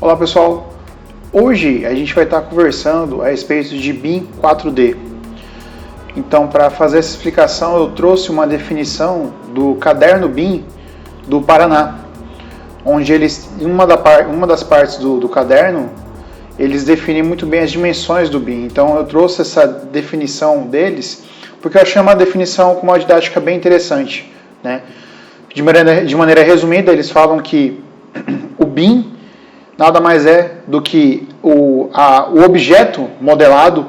Olá pessoal, hoje a gente vai estar conversando a respeito de BIM 4D. Então, para fazer essa explicação, eu trouxe uma definição do caderno BIM do Paraná, onde eles, em uma das partes do caderno, eles definem muito bem as dimensões do BIM. Então eu trouxe essa definição deles, porque eu achei uma definição com uma didática bem interessante, né? De maneira resumida, eles falam que o BIM nada mais é do que o objeto modelado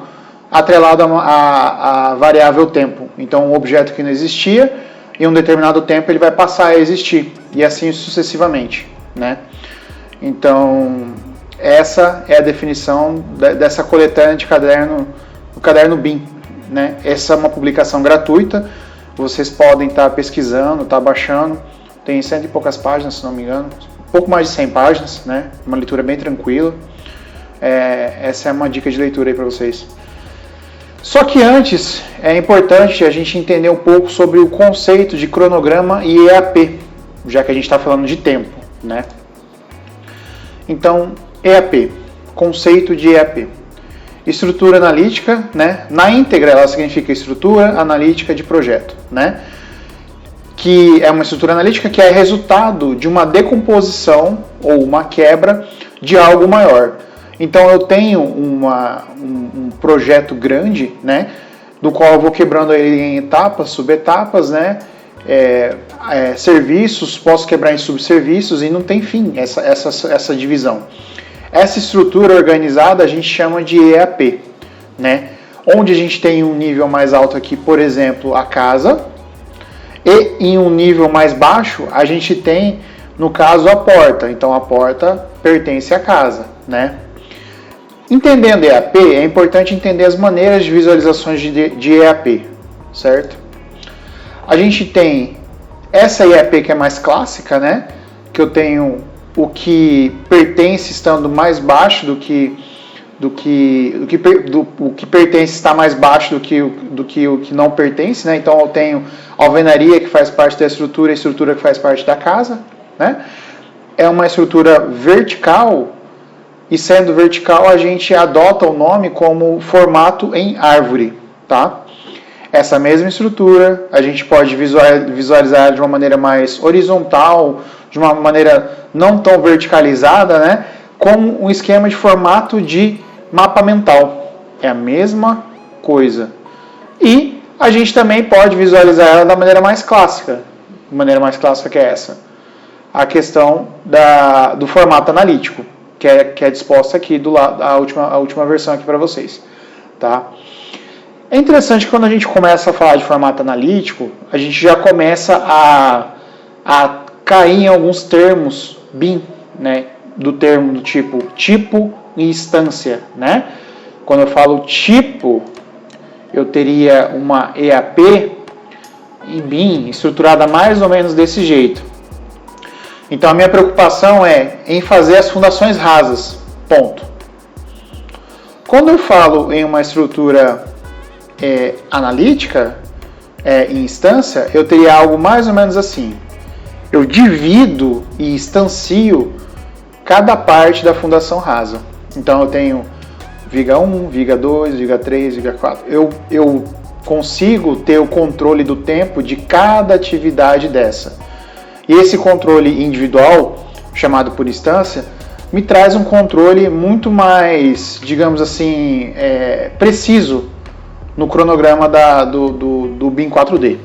atrelado à variável tempo. Então, um objeto que não existia, em um determinado tempo ele vai passar a existir, e assim sucessivamente, né? Então, essa é a definição dessa coletânea de caderno, do caderno BIM, né? Essa é uma publicação gratuita, vocês podem estar pesquisando, estar baixando, tem 100 e poucas páginas, se não me engano, pouco mais de 100 páginas, né? Uma leitura bem tranquila. Essa é uma dica de leitura aí para vocês. Só que antes, é importante a gente entender um pouco sobre o conceito de cronograma e EAP, já que a gente está falando de tempo, né? Então, EAP, conceito de EAP. Estrutura analítica, né? Na íntegra ela significa estrutura analítica de projeto, né? Que é uma estrutura analítica que é resultado de uma decomposição ou uma quebra de algo maior. Então eu tenho um projeto grande, né, do qual eu vou quebrando ele em etapas, subetapas, né, serviços, posso quebrar em subserviços e não tem fim essa divisão. Essa estrutura organizada a gente chama de EAP, né, onde a gente tem um nível mais alto aqui, por exemplo, a casa, e em um nível mais baixo, a gente tem, no caso, a porta. Então, a porta pertence à casa, né? Entendendo EAP, é importante entender as maneiras de visualizações de EAP, certo? A gente tem essa EAP que é mais clássica, né? Que eu tenho o que pertence estando mais baixo o que pertence está mais baixo do que o que não pertence, né? Então eu tenho a alvenaria que faz parte da estrutura e a estrutura que faz parte da casa, né? É uma estrutura vertical e sendo vertical a gente adota o nome como formato em árvore, tá? Essa mesma estrutura a gente pode visualizar de uma maneira mais horizontal, de uma maneira não tão verticalizada, né? Como um esquema de formato de mapa mental. É a mesma coisa. E a gente também pode visualizar ela da maneira mais clássica. De maneira mais clássica que é essa. A questão do formato analítico, que é disposta aqui do lado, a última versão aqui para vocês. Tá? É interessante que quando a gente começa a falar de formato analítico, a gente já começa a cair em alguns termos BIM, né? Do termo do tipo e instância, né? Quando eu falo tipo, eu teria uma EAP em BIM estruturada mais ou menos desse jeito. Então a minha preocupação é em fazer as fundações rasas, ponto. Quando eu falo em uma estrutura analítica, em instância, eu teria algo mais ou menos assim. Eu divido e instancio cada parte da fundação rasa. Então eu tenho viga 1, viga 2, viga 3, viga 4. Eu consigo ter o controle do tempo de cada atividade dessa. E esse controle individual, chamado por instância, me traz um controle muito mais, digamos assim, preciso no cronograma do BIM 4D.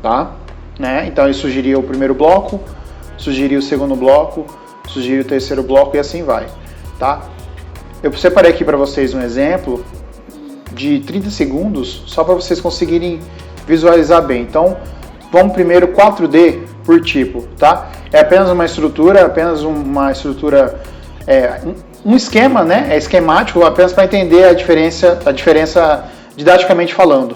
Tá? Né? Então eu sugeriria o primeiro bloco, sugeriria o segundo bloco, sugiro o terceiro bloco e assim vai, tá? Eu separei aqui para vocês um exemplo de 30 segundos, só para vocês conseguirem visualizar bem. Então, vamos primeiro 4D por tipo, tá? É apenas uma estrutura, um esquema, né? É esquemático, apenas para entender a diferença didaticamente falando.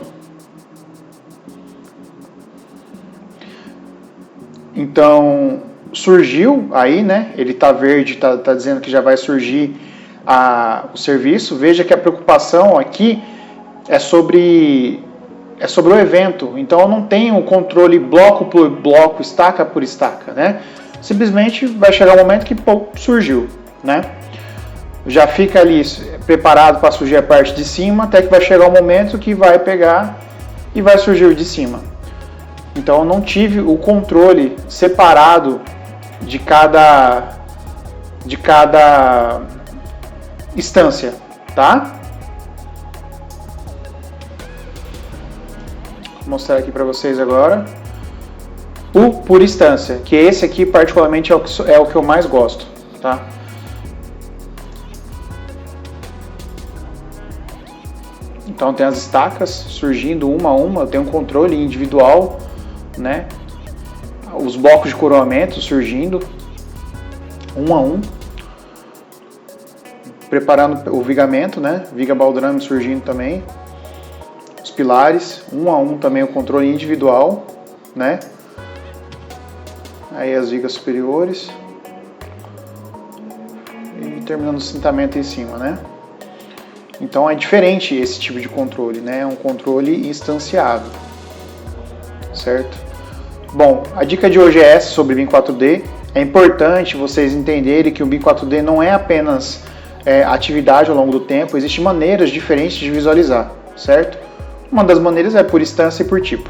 Então, surgiu aí, né? Ele está verde, está dizendo que já vai surgir o serviço. Veja que a preocupação aqui é sobre o evento. Então eu não tenho o controle bloco por bloco, estaca por estaca, né? Simplesmente vai chegar um momento que surgiu, né? Já fica ali preparado para surgir a parte de cima, até que vai chegar o momento que vai pegar e vai surgir o de cima. Então eu não tive o controle separado de cada instância, tá? Vou mostrar aqui para vocês agora o por instância, que esse aqui particularmente é o que eu mais gosto, tá? Então tem as estacas surgindo uma a uma, eu tenho um controle individual, né? Os blocos de coroamento surgindo um a um, preparando o vigamento, né? Viga baldrame surgindo também, os pilares um a um também, o controle individual, né? Aí as vigas superiores e terminando o cintamento em cima, né? Então é diferente esse tipo de controle, né? É um controle instanciado, certo? Bom, a dica de hoje é essa sobre BIM 4D. É importante vocês entenderem que o BIM 4D não é apenas atividade ao longo do tempo, existem maneiras diferentes de visualizar, certo? Uma das maneiras é por instância e por tipo.